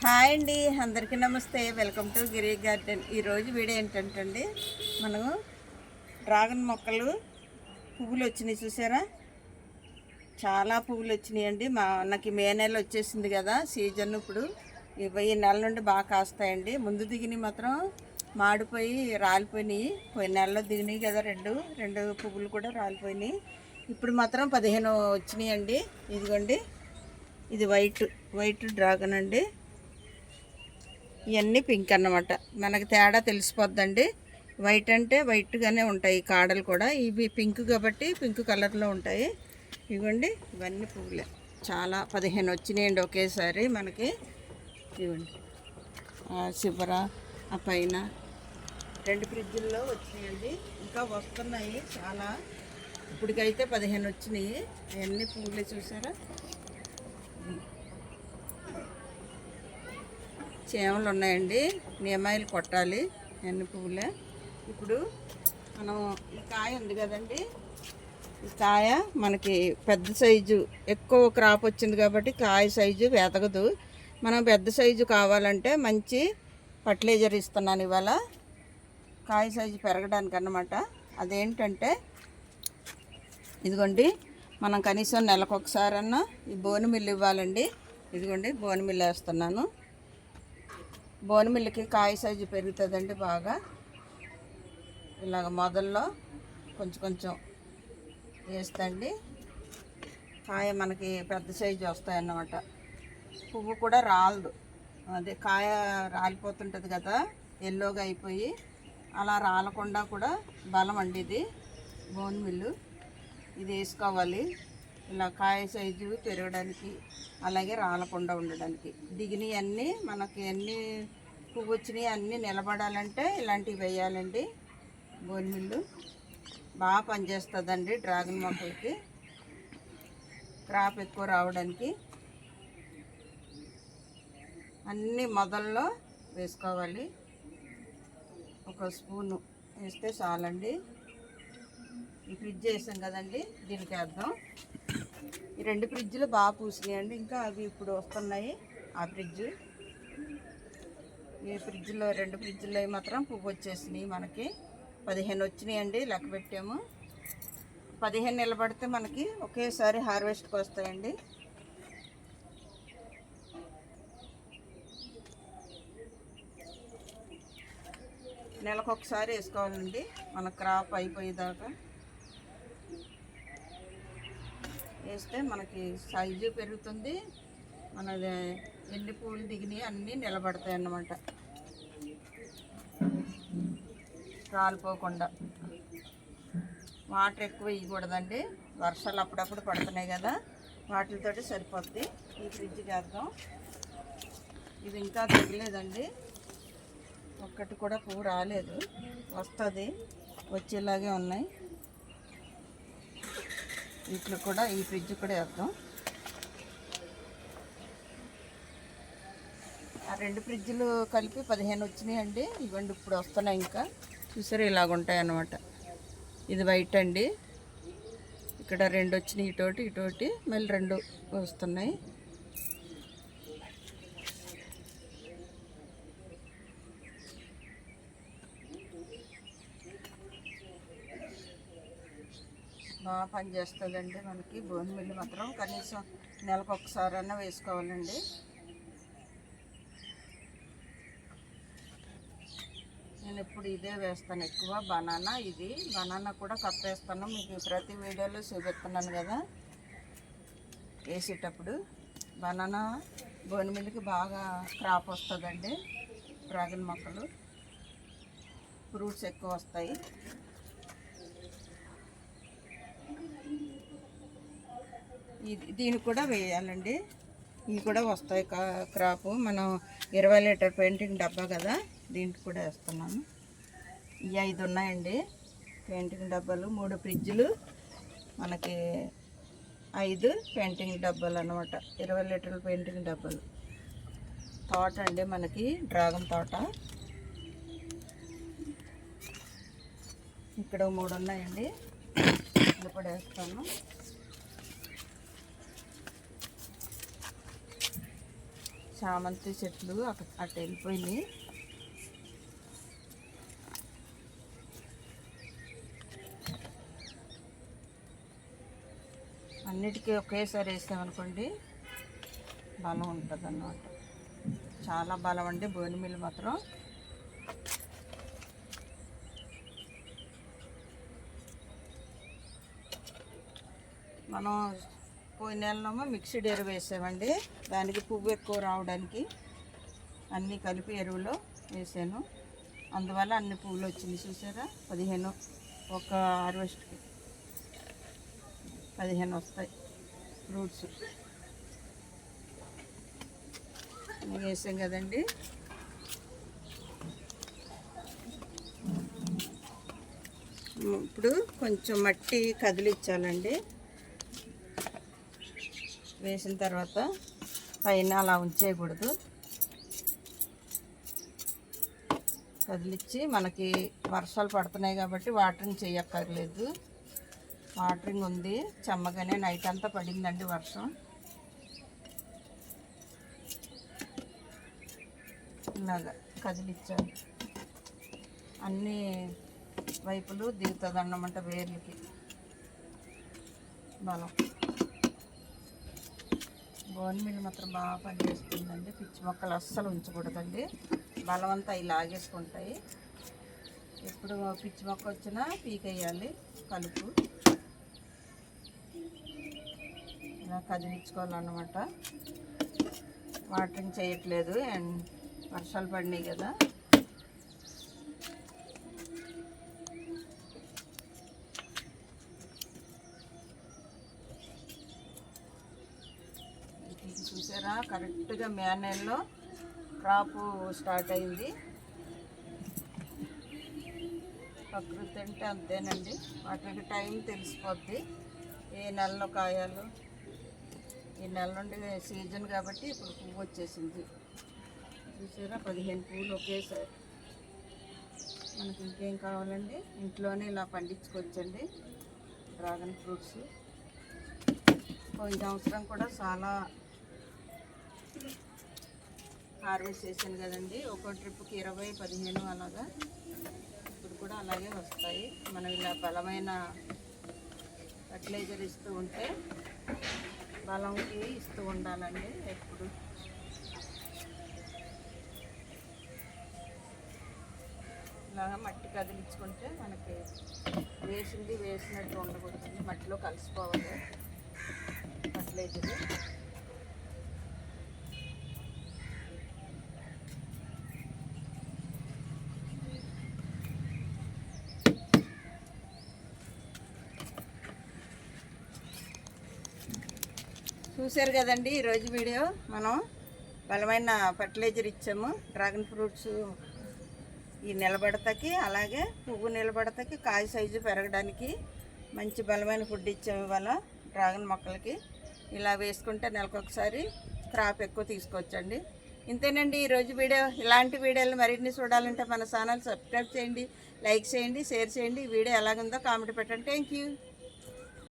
Hi అండి, అందరికీ నమస్తే. Welcome to Giri garden. ఈరోజు వీడియో ఏంటంటే అండి, మనము డ్రాగన్ మొక్కలు పువ్వులు వచ్చినాయి చూసారా. చాలా పువ్వులు వచ్చినాయండి. మనకి మే నెల వచ్చేసింది కదా సీజన్. ఇప్పుడు ఈ నెల నుండి బాగా కాస్తాయండి. ముందు దిగినవి మాత్రం మాడిపోయి రాలిపోయినాయి. పోయిన నెలలో దిగినాయి కదా రెండు పువ్వులు కూడా రాలిపోయినాయి. ఇప్పుడు మాత్రం 15 వచ్చినాయండి. ఇదిగోండి, ఇది వైట్ డ్రాగన్ అండి. ఇవన్నీ పింక్ అన్నమాట. మనకు తేడా తెలిసిపోద్దండి. వైట్ అంటే వైట్గానే ఉంటాయి కాడలు కూడా. ఇవి పింక్ కాబట్టి పింక్ కలర్లో ఉంటాయి. ఇవ్వండి, ఇవన్నీ పువ్వులే. చాలా 15 వచ్చినాయండి ఒకేసారి మనకి. ఇవ్వండి, చివర ఆ పైన 2 ఫ్రిడ్జుల్లో వచ్చినాయండి. ఇంకా వస్తున్నాయి చాలా. ఇప్పటికైతే 15 వచ్చినాయి. అవన్నీ పువ్వులే చూసారా. చేమలు ఉన్నాయండి, నియమాయిలు కొట్టాలి. అన్ని పువ్వులే. ఇప్పుడు మనం ఈ కాయ ఉంది కదండి, ఈ కాయ మనకి పెద్ద సైజు ఎక్కువ క్రాప్ వచ్చింది కాబట్టి కాయ సైజు వెతగదు. మనం పెద్ద సైజు కావాలంటే మంచి ఫర్టిలైజర్ ఇస్తున్నాను ఇవాళ, కాయ సైజు పెరగడానికి అన్నమాట. అదేంటంటే ఇదిగోండి, మనం కనీసం నెలకొకసారన్నా ఈ బోను మిల్లు ఇవ్వాలండి. ఇదిగోండి, బోను మిల్లు వేస్తున్నాను. బోను మిల్లుకి కాయ సైజు పెరుగుతుందండి బాగా. ఇలాగ మొదల్లో కొంచెం వేస్తండి, కాయ మనకి పెద్ద సైజు వస్తాయన్నమాట. పువ్వు కూడా రాలదు. అదే కాయ రాలిపోతుంటుంది కదా ఎల్లోగా అయిపోయి, అలా రాలకుండా కూడా బలం అండి ఇది బోను మిల్లు. ఇది వేసుకోవాలి ఇలా కాయ సైజు పెరగడానికి, అలాగే రాలకుండా ఉండడానికి. దిగినవి అన్నీ మనకి అన్నీ పువ్వు వచ్చినవి అన్నీ నిలబడాలంటే ఇలాంటివి వేయాలండి. బోన్ మిల్లు బాగా పనిచేస్తుందండి డ్రాగన్ మొక్కలకి, క్రాప్ ఎక్కువ రావడానికి. అన్నీ మొదల్లో వేసుకోవాలి. 1 స్పూను వేస్తే చాలండి. ఈ ఫ్రిడ్జ్ వేసాం కదండి, దీనికి వేద్దాం. ఈ 2 ఫ్రిడ్జ్లు బాగా పూసినాయండి. ఇంకా అవి ఇప్పుడు వస్తున్నాయి. ఆ ఫ్రిడ్జ్, ఈ ఫ్రిడ్జ్లో 2 ఫ్రిడ్జ్లో మాత్రం పువ్వు వచ్చేసినాయి. మనకి 15 వచ్చినాయండి, లెక్క పెట్టాము. 15 నిలబడితే మనకి ఒకేసారి హార్వెస్ట్కి వస్తాయండి. నెలకొకసారి వేసుకోవాలండి మన క్రాప్ అయిపోయేదాకా. వేస్తే మనకి సైజు పెరుగుతుంది, మన ఎన్ని పూలు దిగినాయి అన్నీ నిలబడతాయి అన్నమాట, రాలిపోకుండా. వాటర్ ఎక్కువ ఇవ్వకూడదండి, వర్షాలు అప్పుడప్పుడు పడుతున్నాయి కదా, వాటితోటి సరిపోద్ది. ఈ ఫ్రిడ్జ్కి వేద్దాం. ఇది ఇంకా తగ్గలేదండి, ఒక్కటి కూడా పువ్వు రాలేదు. వస్తుంది, వచ్చేలాగే ఉన్నాయి. వీటిలో కూడా ఈ ఫ్రిడ్జ్ కూడా వేద్దాం. ఆ 2 ఫ్రిడ్జ్లు కలిపి 15 వచ్చినాయండి. ఇవ్వండి, ఇప్పుడు వస్తున్నాయి. ఇంకా చూసారు, ఇలాగుంటాయి అన్నమాట. ఇది వైట్ అండి. ఇక్కడ 2 వచ్చినాయి, ఇటోటి మళ్ళీ 2 వస్తున్నాయి. బాగా పనిచేస్తుందండి మనకి బోన్ మిల్లు మాత్రం. కనీసం నెలకొకసారైనా వేసుకోవాలండి. నేను ఎప్పుడు ఇదే వేస్తాను ఎక్కువ. బనానా కూడా కప్పేస్తాను, మీకు ప్రతి వీడియోలో చూపిస్తున్నాను కదా వేసేటప్పుడు. బనానా బోన్ మిల్లుకి బాగా క్రాప్ వస్తుందండి. డ్రాగన్ మొక్కలు ఫ్రూట్స్ ఎక్కువ వస్తాయి. దీనికి కూడా వేయాలండి, ఇవి కూడా వస్తాయి క్రాపు. మనం 20 లీటర్ పెయింటింగ్ డబ్బా కదా, దీనికి కూడా వేస్తున్నాను. ఈ 5 ఉన్నాయండి పెయింటింగ్ డబ్బాలు. 3 ఫ్రిడ్జ్లు మనకి 5 పెయింటింగ్ డబ్బాలు అన్నమాట, 20 లీటర్ల పెయింటింగ్ డబ్బాలు. తోట అండి మనకి, డ్రాగన్ తోట. ఇక్కడ 3 ఉన్నాయండి, ఇది కూడా వేస్తాను. చామంతి చెట్లు అటు వెళ్ళిపోయినాయి. అన్నిటికీ ఒకేసారి వేసామనుకోండి బలం ఉంటుంది అన్నమాట. చాలా బలం అండి బోని మిల్లు మాత్రం. మనం పోయిన నెలలోమో మిక్స్డ్ ఎరువు వేసామండి, దానికి పువ్వు ఎక్కువ రావడానికి అన్నీ కలిపి ఎరువులో వేసాను, అందువల్ల అన్ని పువ్వులు వచ్చింది. చూసారా 15 ఒక హార్వెస్ట్కి 15 వస్తాయి ఫ్రూట్స్ వేసాం కదండి. ఇప్పుడు కొంచెం మట్టి కదిలించాలండి. వేసిన తర్వాత పైన అలా ఉంచేయకూడదు, కదిలిచ్చి మనకి వర్షాలు పడుతున్నాయి కాబట్టి వాటరింగ్ చేయక్కర్లేదు. వాటరింగ్ ఉంది, చెమ్మగానే నైట్ అంతా పడిందండి వర్షం. ఇలాగా కదిలిచ్చాను, అన్ని వైపులు దిగుతుంది అన్నమాట వేర్లకి బలం. బోన్ మిల్ మాత్రం బాగా పనిచేస్తుందండి. పిచ్చి మొక్కలు అస్సలు ఉంచకూడదండి, బలవంతా అవి లాగేసుకుంటాయి. ఎప్పుడు పిచ్చి మొక్క వచ్చినా పీకేయాలి, కలుపు ఇలా కదిలించుకోవాలన్నమాట. వాటరింగ్ చేయట్లేదు, అండ్ వర్షాలు పడినాయి కదా. చూసారా కరెక్ట్గా మే నెలలో క్రాప్ స్టార్ట్ అయింది. ప్రకృతి అంటే అంతేనండి, వాటికి టైం తెలిసిపోద్ది ఏ నెలలో కాయాలో. ఈ నెల నుండి సీజన్ కాబట్టి ఇప్పుడు పువ్వు వచ్చేసింది. చూసారా 15 పువ్వులు ఒకేసారి. మనకి ఇంకేం కావాలండి, ఇంట్లోనే ఇలా పండించుకోవచ్చండి డ్రాగన్ ఫ్రూట్స్. పోయిన సంవత్సరం కూడా చాలా హార్వెస్ట్ చేశాను కదండి, ఒక్కో ట్రిప్కి 20, 15 అలాగా. ఇప్పుడు కూడా అలాగే వస్తాయి. మనం ఇలా బలమైన ఫర్టిలైజర్ ఇస్తూ ఉంటే బలంకి ఇస్తూ ఉండాలండి ఎప్పుడు. ఇలాగా మట్టి కదిలించుకుంటే మనకి వేసినట్టు ఉండకూడదు, మట్టిలో కలిసిపోవాలి ఫర్టిలైజర్. చూశారు కదండి ఈరోజు వీడియో. మనం బలమైన ఫర్టిలైజర్ ఇచ్చాము డ్రాగన్ ఫ్రూట్స్ ఈ నిలబడతాకి, అలాగే పువ్వు నిలబడతాకి, కాయ సైజు పెరగడానికి మంచి బలమైన ఫుడ్ ఇచ్చాము ఇవాళ డ్రాగన్ మొక్కలకి. ఇలా వేసుకుంటే నెలకొకసారి క్రాప్ ఎక్కువ తీసుకోవచ్చండి. ఇంతేనండి ఈరోజు వీడియో. ఇలాంటి వీడియోలు మరిన్ని చూడాలంటే మన ఛానల్ సబ్స్క్రైబ్ చేయండి, లైక్ చేయండి, షేర్ చేయండి. ఈ వీడియో ఎలాగుందో కామెంట్ పెట్టండి. Thank you.